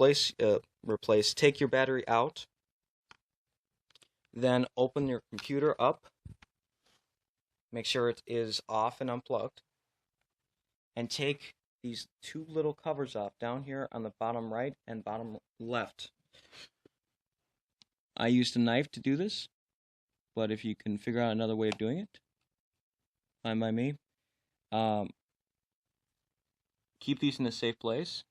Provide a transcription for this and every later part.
replace, take your battery out, then open your computer up, make sure it is off and unplugged, and take these two little covers off down here on the bottom right and bottom left. I used a knife to do this, but if you can figure out another way of doing it, fine by me. Keep these in a safe place.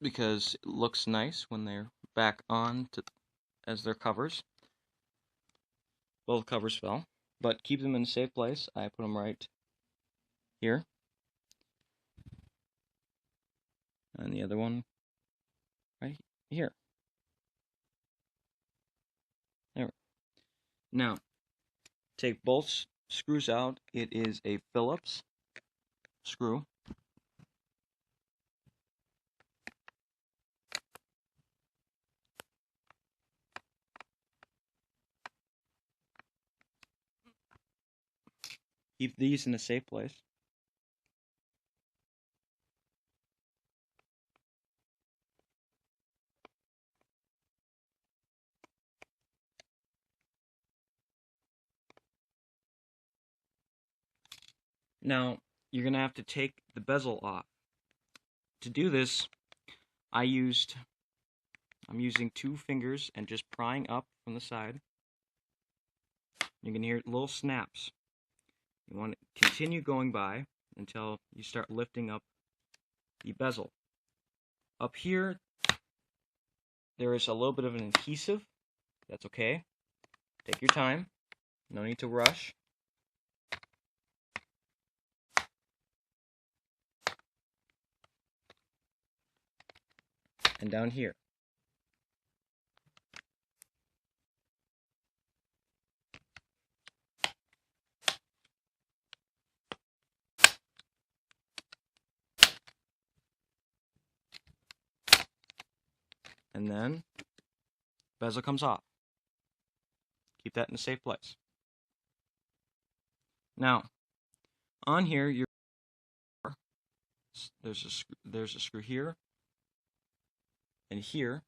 Because it looks nice when they're back on as their covers. Both covers fell, but keep them in a safe place. I put them right here. And the other one right here. There. Now, take both screws out. It is a Phillips screw. Keep these in a safe place. Now, you're going to have to take the bezel off. To do this, I'm using 2 fingers and just prying up from the side. You can hear little snaps. You want to continue going by until you start lifting up the bezel. Up here, there is a little bit of an adhesive. That's okay. Take your time. No need to rush. And down here. And then bezel comes off. Keep that in a safe place. Now, on here, there's a screw here and here,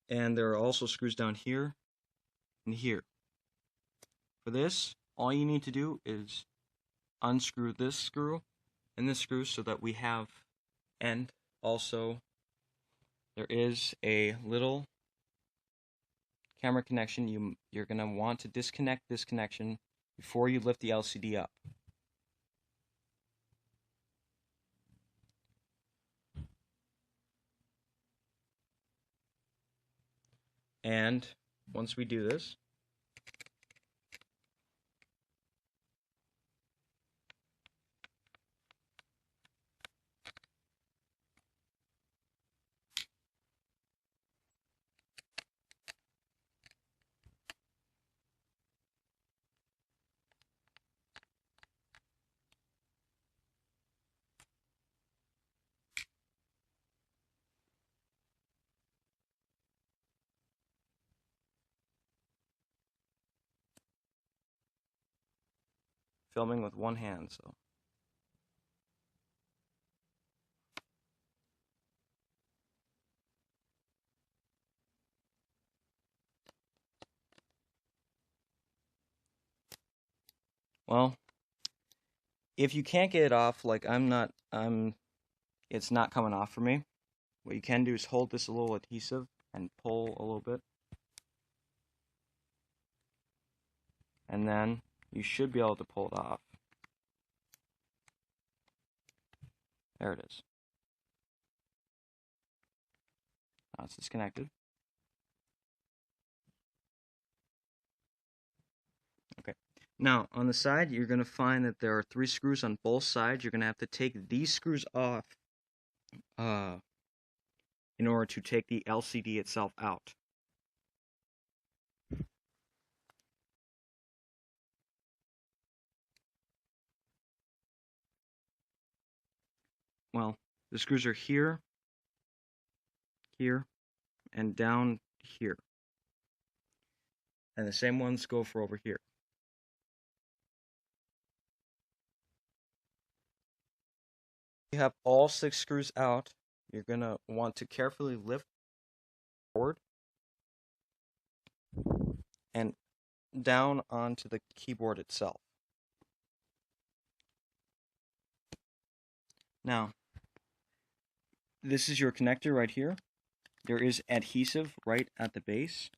and there are also screws down here and here. For this, all you need to do is unscrew this screw and this screw so that we have, and also there is a little camera connection. You're going to want to disconnect this connection before you lift the LCD up. And once we do this, filming with one hand, so. Well, if you can't get it off, like it's not coming off for me. What you can do is hold this a little adhesive and pull a little bit. And then you should be able to pull it off. There it is. Now it's disconnected. Okay. Now, on the side, you're going to find that there are 3 screws on both sides. You're going to have to take these screws off in order to take the LCD itself out. Well, the screws are here, here, and down here. And the same ones go for over here. You have all 6 screws out. You're going to want to carefully lift forward and down onto the keyboard itself. Now, this is your connector right here. There is adhesive right at the base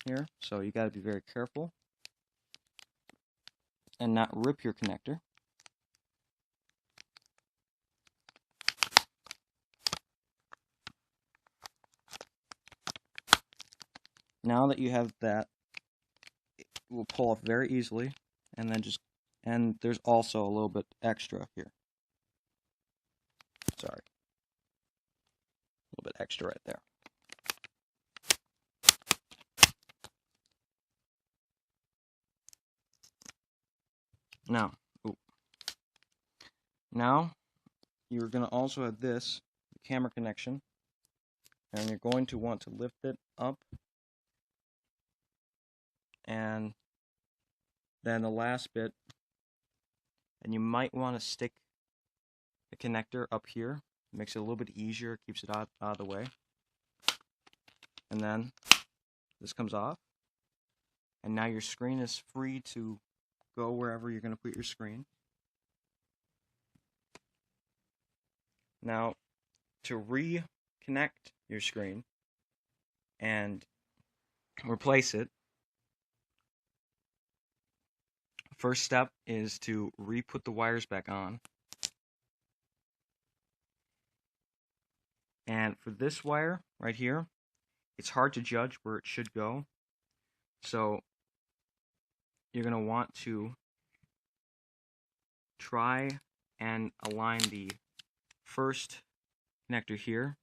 here, so you got to be very careful and not rip your connector. Now that you have that, it will pull off very easily, and then and there's also a little bit extra here. Sorry. A little bit extra right there. Now you're going to also have this camera connection, and you're going to want to lift it up, and then the last bit, and you might want to stick the connector up here. It makes it a little bit easier, keeps it out of the way. And then this comes off, and now your screen is free to go wherever you're going to put your screen. Now, to reconnect your screen and replace it, first step is to re-put the wires back on. And for this wire right here, it's hard to judge where it should go. So you're going to want to try and align the first connector here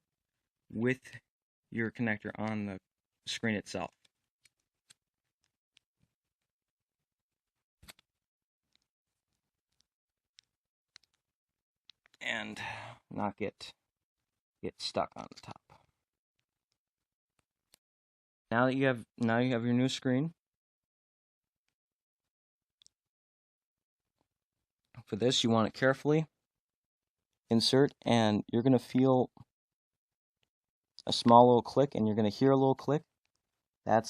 with your connector on the screen itself. And not get stuck on the top. Now you have your new screen. For this, you want to carefully insert, and you're going to feel a small little click, and you're going to hear a little click. And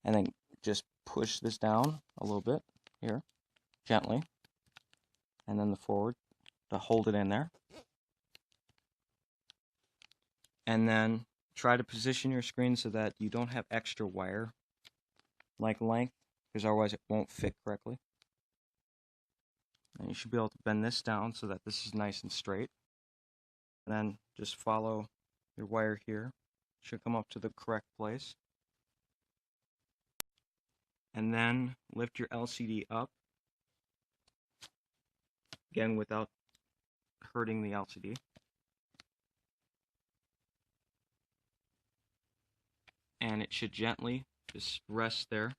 then just push this down a little bit here, gently, and then the forward to hold it in there. And then try to position your screen so that you don't have extra wire like length, because otherwise it won't fit correctly. And you should be able to bend this down so that this is nice and straight. And then just follow your wire here. It should come up to the correct place. And then lift your LCD up, again without hurting the LCD. And it should gently just rest there.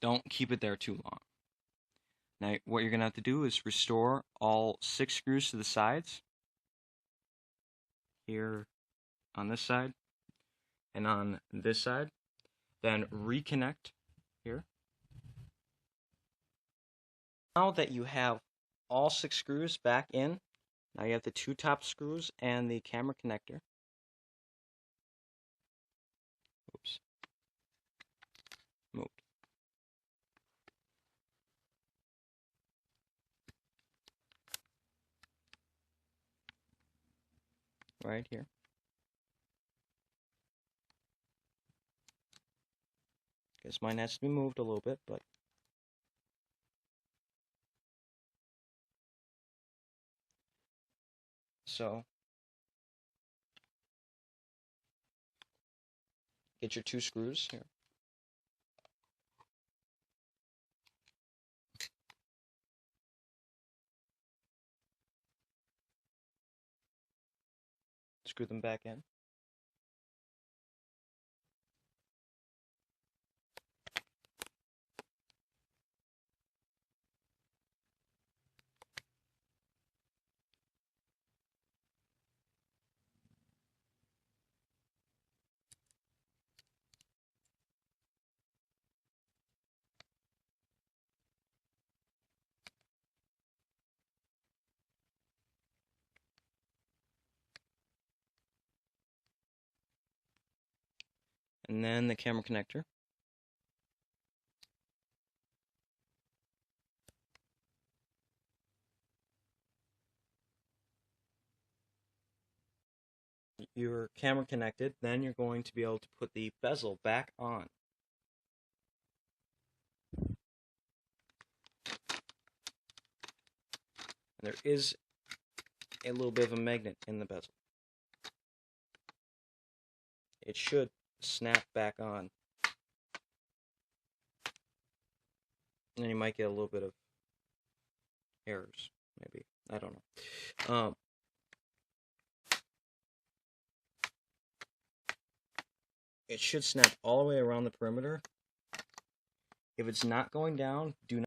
Don't keep it there too long. Now what you're going to have to do is restore all 6 screws to the sides, here on this side and on this side. Then reconnect here. Now that you have all 6 screws back in, now you have the 2 top screws and the camera connector. Oops. Moved. Right here. Guess mine has to be moved a little bit, but so get your 2 screws here. Screw them back in. and then the camera connector. Your camera connected, then you're going to be able to put the bezel back on. And there is a little bit of a magnet in the bezel. It should snap back on. And you might get a little bit of errors, maybe. I don't know. It should snap all the way around the perimeter. If it's not going down, do not.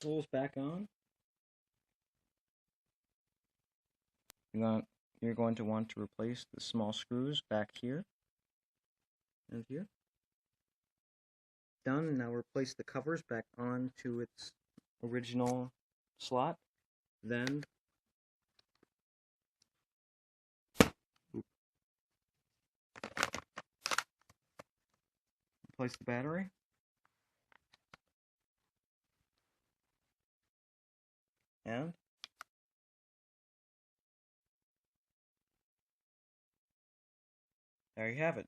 Tools back on. You're going to want to replace the small screws back here and here. Done. Now replace the covers back onto its original slot. Then replace the battery. And there you have it.